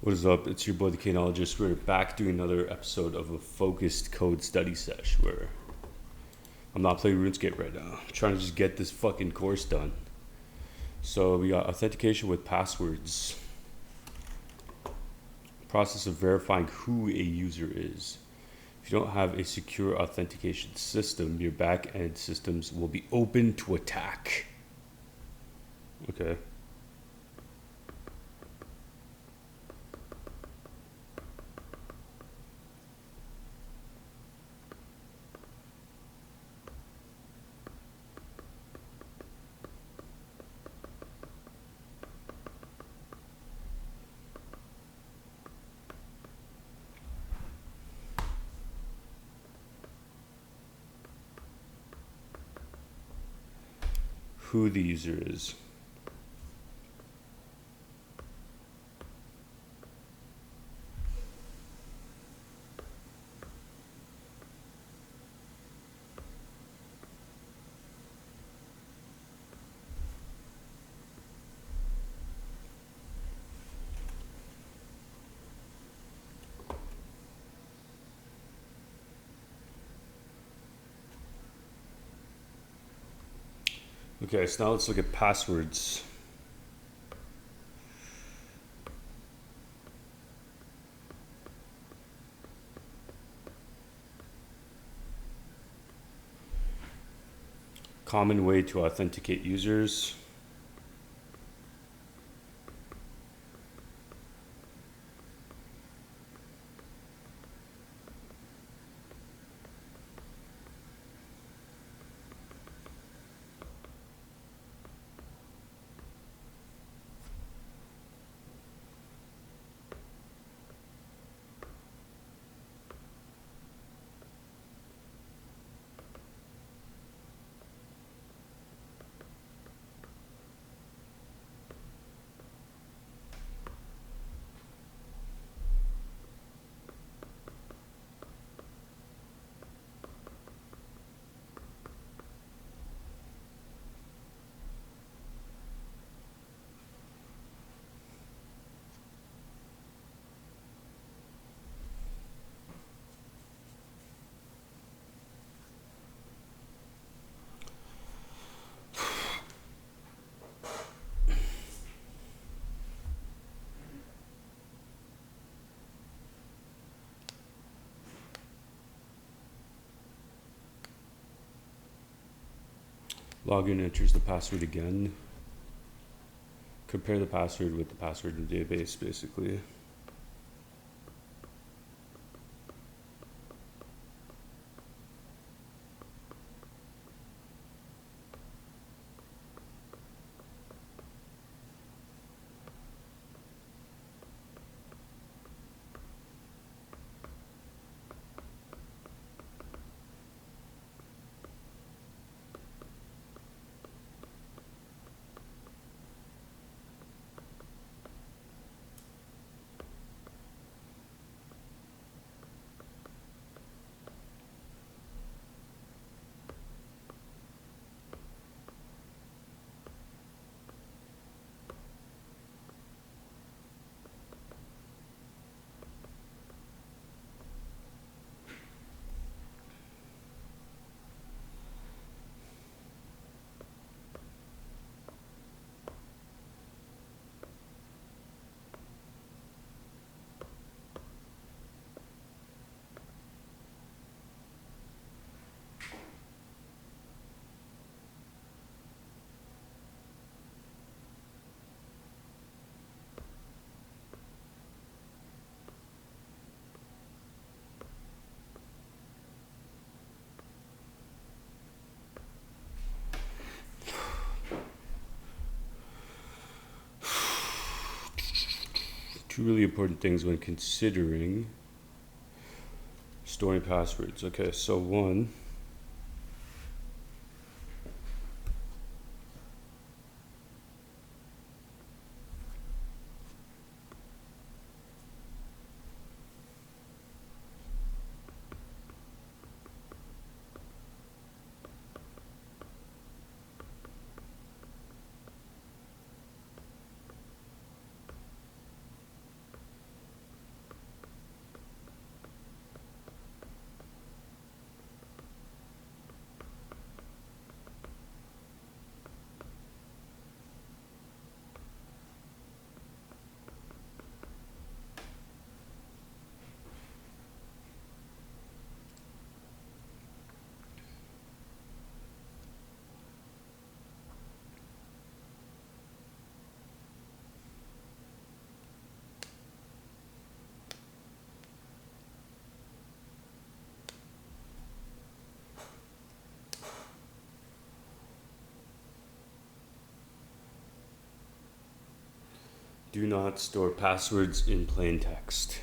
What is up? It's your boy, the Knologist. We're back doing another episode of a focused code study sesh where I'm not playing RuneScape right now. I'm trying to just get this fucking course done. So we got authentication with passwords. Process of verifying who a user is. If you don't have a secure authentication system, your back-end systems will be open to attack. Okay. Who the user is. Okay, so now let's look at passwords. Common way to authenticate users. Login enters the password again. Compare the password with the password in the database, basically. Two really important things when considering storing passwords. Okay, so one, Do not store passwords in plain text.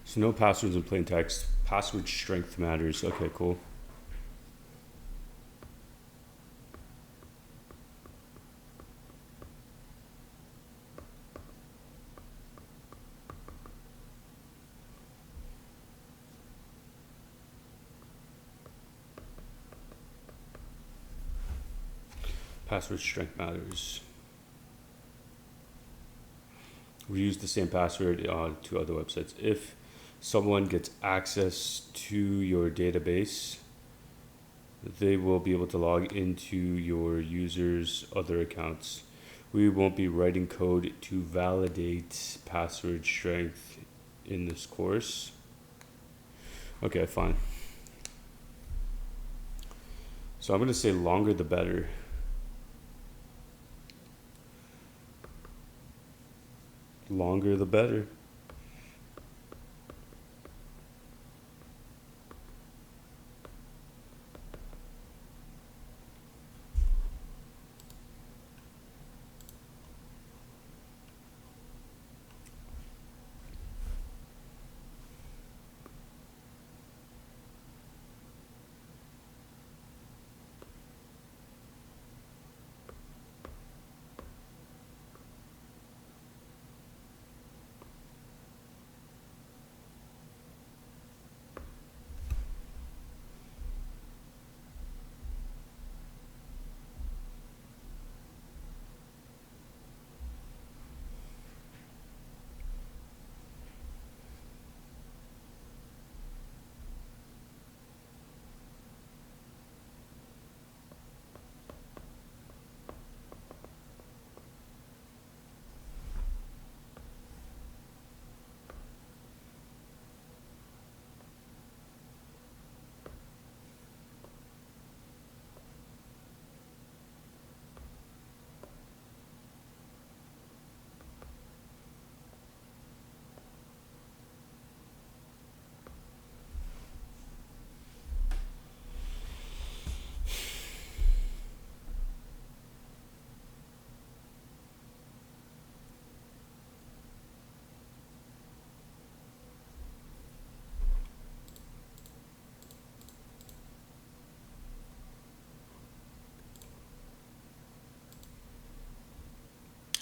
So no passwords in plain text. Password strength matters. Okay, cool. Password strength matters. We use the same password to other websites. If someone gets access to your database, they will be able to log into your users' other accounts. We won't be writing code to validate password strength in this course. Okay, fine. So I'm going to say longer the better. Longer the better.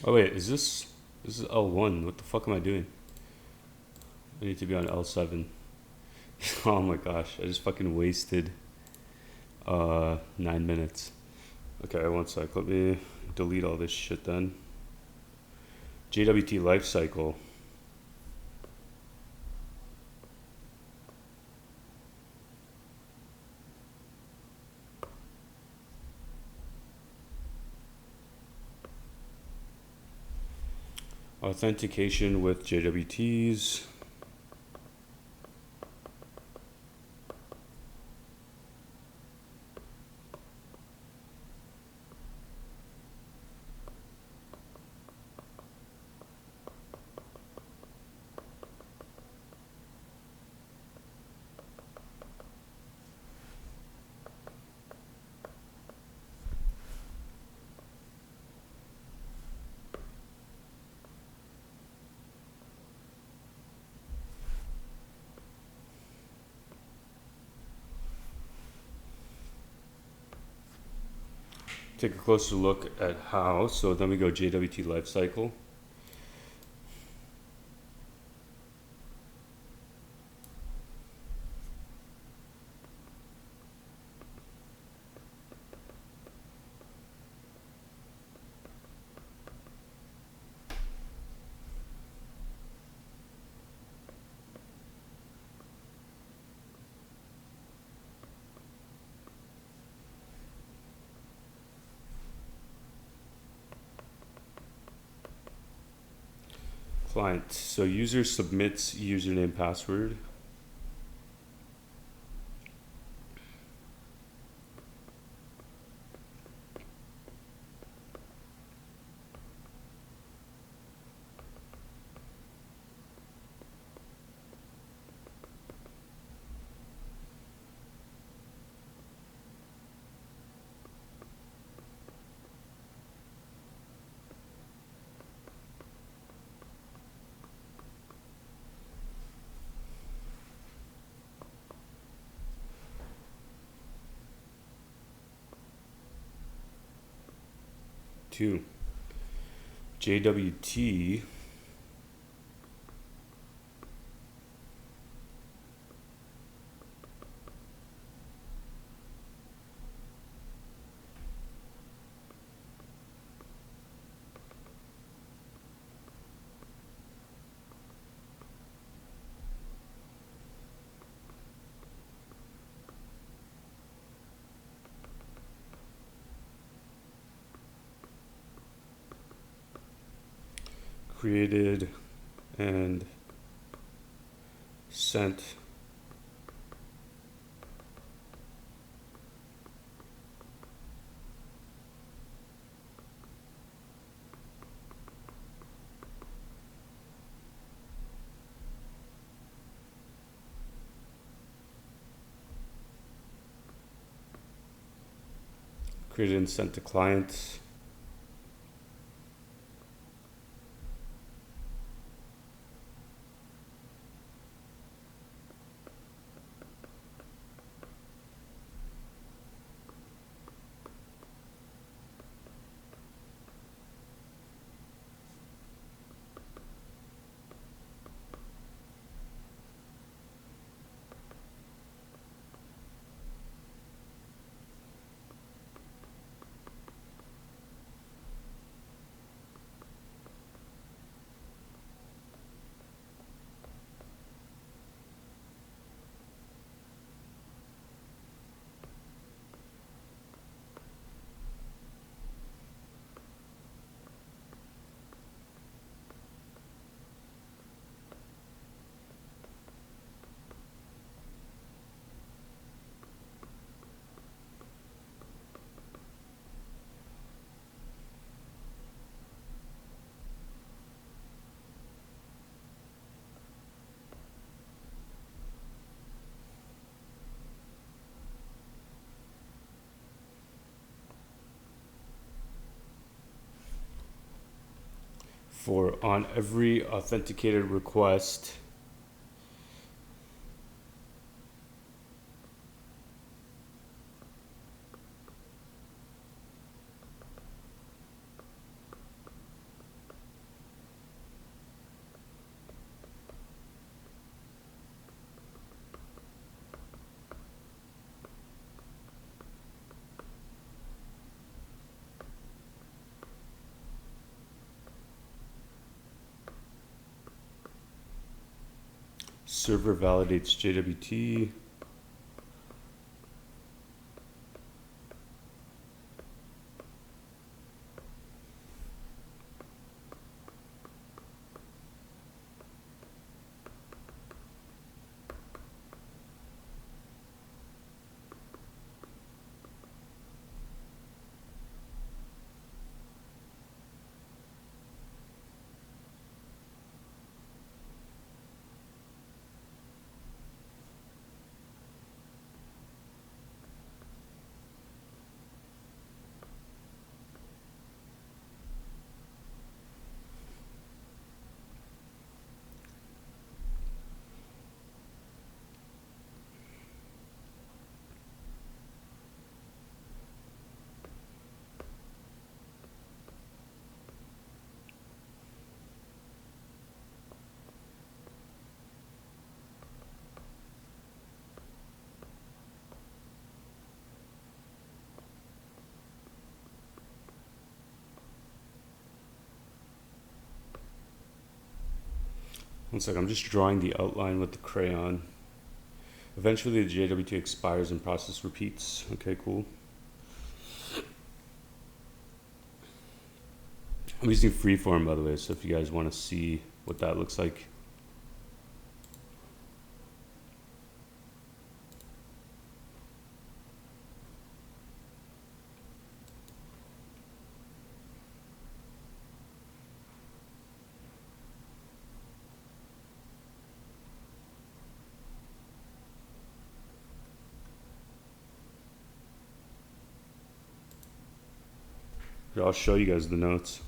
Oh wait, is this is L1? What the fuck am I doing? I need to be on L7. Oh my gosh, I just fucking wasted 9 minutes. Okay, one sec. Let me delete all this shit then. JWT lifecycle. Authentication with JWTs. Take a closer look at how. So then we go JWT lifecycle. client. So user submits username, password. Two, JWT created and sent created and sent to clients. For on every authenticated request, server validates JWT. One sec, I'm just drawing the outline with the crayon. Eventually the JWT expires and process repeats. Okay, cool. I'm using freeform, by the way, so if you guys want to see what that looks like. I'll show you guys the notes.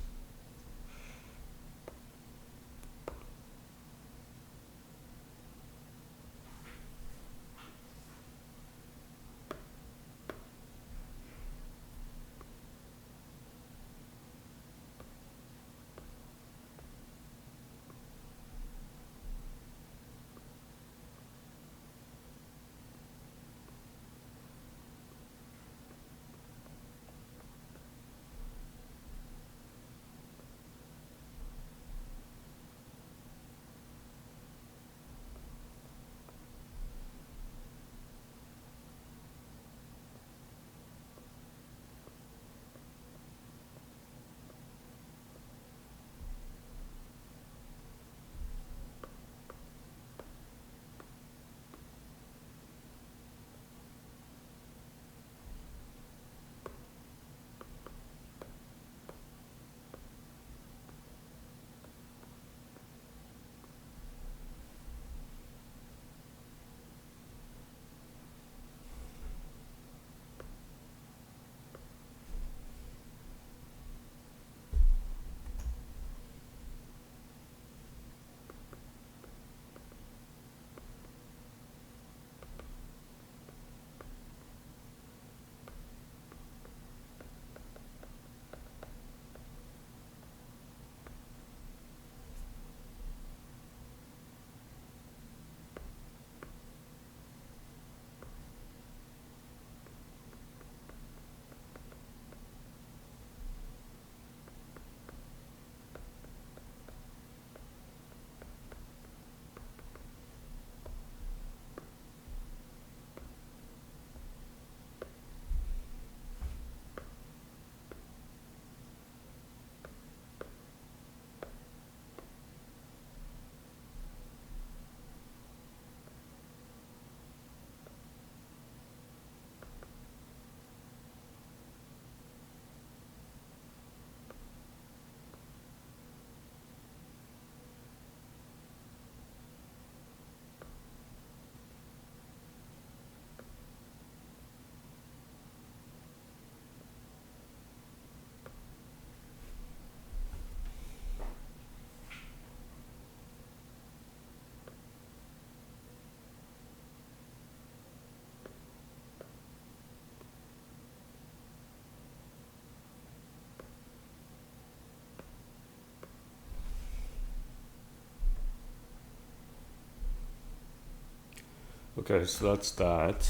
Okay, so that's that.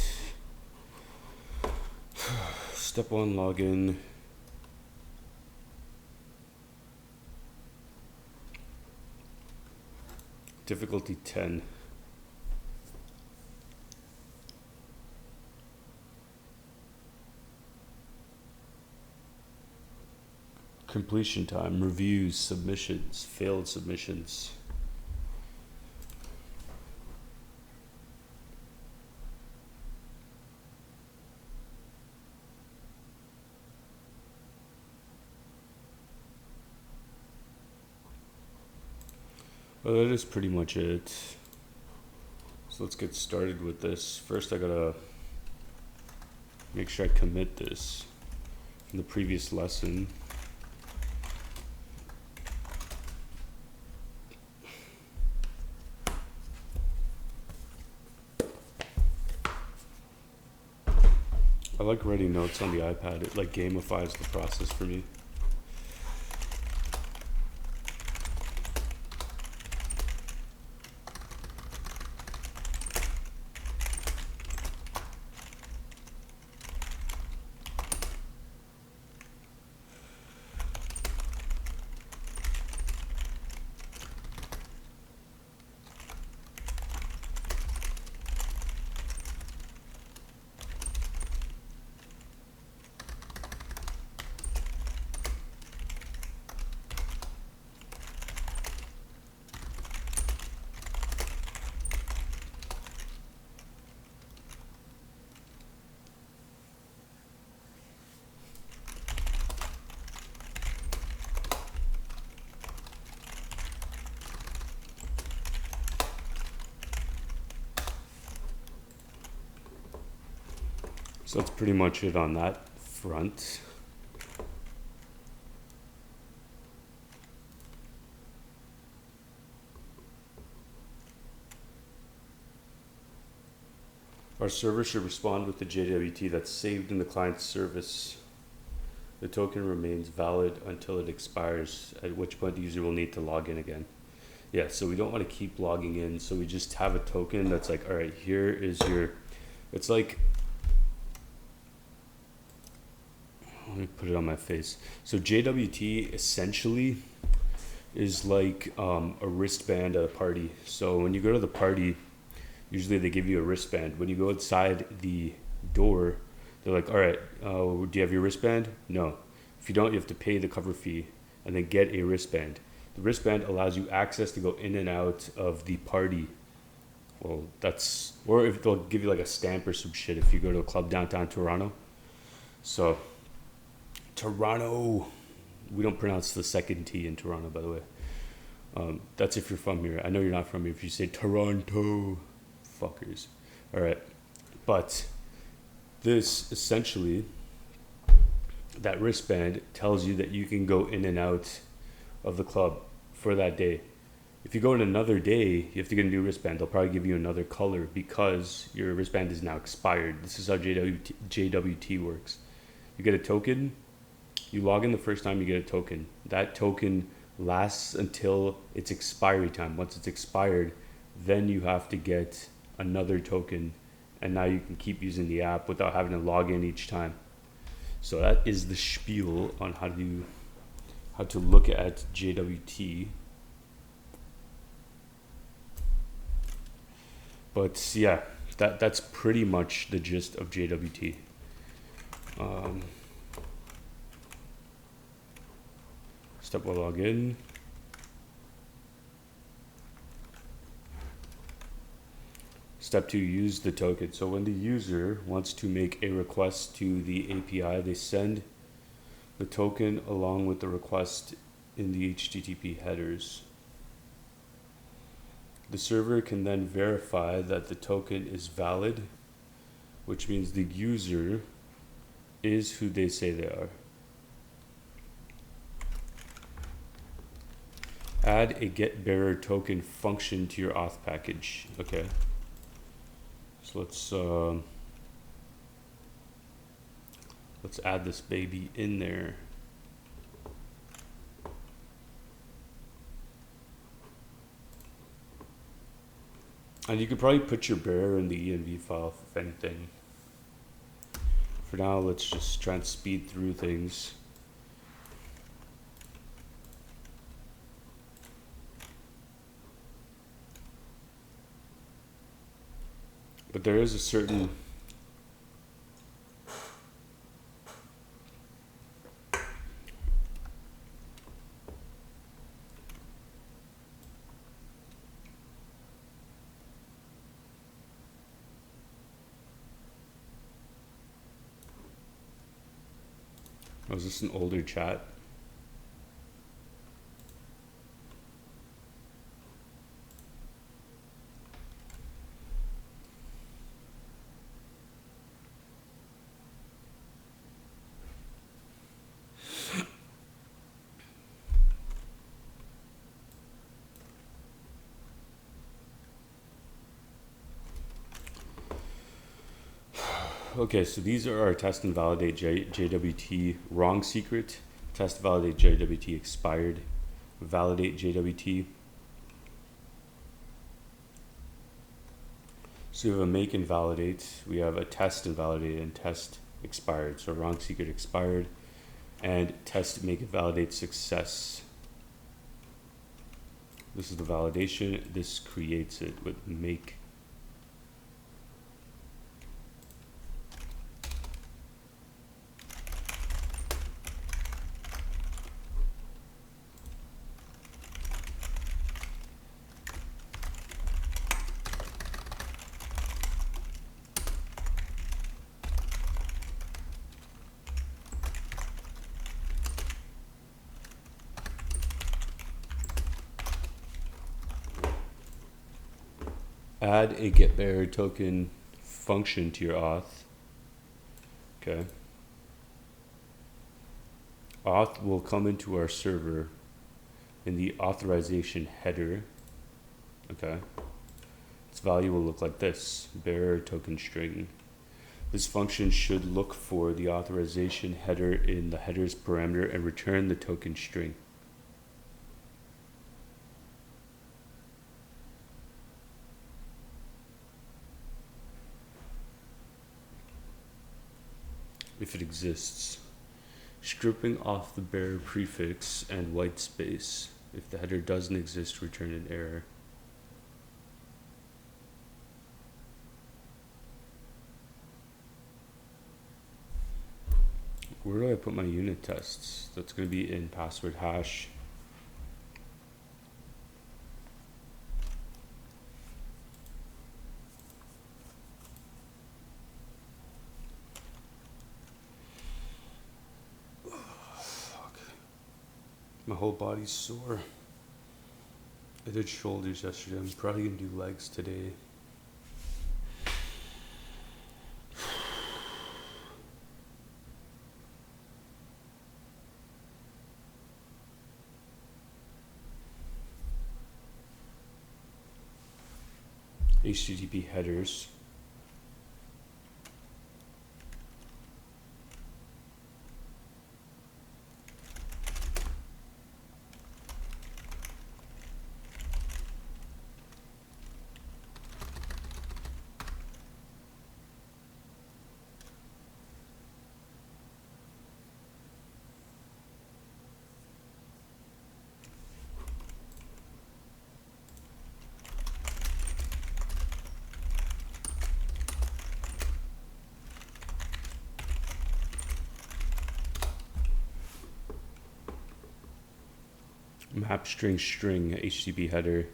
Step 1, login. Difficulty 10. Completion time, reviews, submissions, failed submissions. Well, that is pretty much it. So let's get started with this. First, I gotta make sure I commit this from the previous lesson. I like writing notes on the iPad. It like gamifies the process for me. So that's pretty much it on that front. Our server should respond with the JWT that's saved in the client's service. The token remains valid until it expires, at which point the user will need to log in again. Yeah, so we don't want to keep logging in, so we just have a token that's like, all right, here is your, it's like, let me put it on my face. So JWT essentially is like a wristband at a party. So when you go to the party, usually they give you a wristband. When you go outside the door, they're like, all right, do you have your wristband? No. If you don't, you have to pay the cover fee and then get a wristband. The wristband allows you access to go in and out of the party. Well, that's, or if they'll give you like a stamp or some shit if you go to a club downtown Toronto. So, Toronto, we don't pronounce the second T in Toronto, by the way. That's if you're from here. I know you're not from here if you say Toronto. Fuckers. All right. But this essentially, that wristband tells you that you can go in and out of the club for that day. If you go in another day, you have to get a new wristband. They'll probably give you another color because your wristband is now expired. This is how JWT works. You get a token. You log in the first time, you get a token. That token lasts until its expiry time. Once it's expired, then you have to get another token, and now you can keep using the app without having to log in each time. So that is the spiel on how to look at JWT. But yeah, that's pretty much the gist of JWT. Step 1, login. Step 2, use the token. So when the user wants to make a request to the API, they send the token along with the request in the HTTP headers. The server can then verify that the token is valid, which means the user is who they say they are. Add a getBearer token function to your auth package. Okay. So let's add this baby in there. And you could probably put your bearer in the env file if anything. For now, let's just try and speed through things. But there is a certain oh, is this an older chat? Okay, so these are our test and validate JWT wrong secret, test validate JWT expired, validate JWT. So we have a make and validate, we have a test and validate, and test expired. So wrong secret expired, and test make and validate success. This is the validation, this creates it with make. Add a getBearer token function to your auth. Okay. Auth will come into our server in the authorization header. Okay. Its value will look like this: bearer token string. This function should look for the authorization header in the header's parameter and return the token string. If it exists. Stripping off the bearer prefix and white space. If the header doesn't exist, return an error. Where do I put my unit tests? That's going to be in password hash. Fuck. My whole body's sore. I did shoulders yesterday. I'm probably going to do legs today. HTTP headers. Map string HTTP header.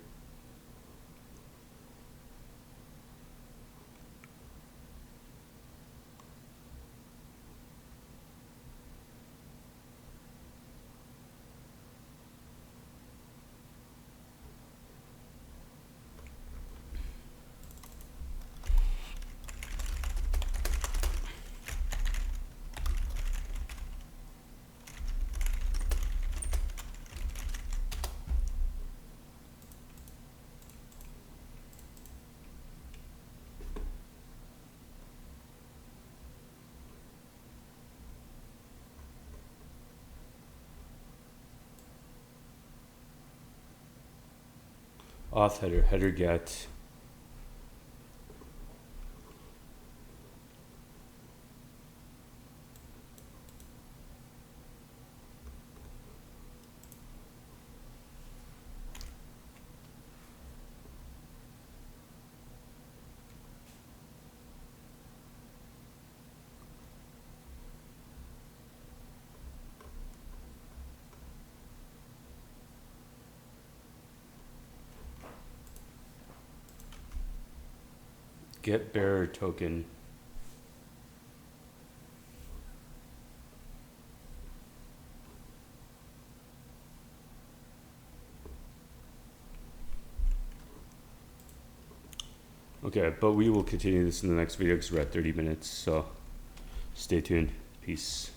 Auth header get. Get bearer token. Okay, but we will continue this in the next video because we're at 30 minutes, so stay tuned. Peace.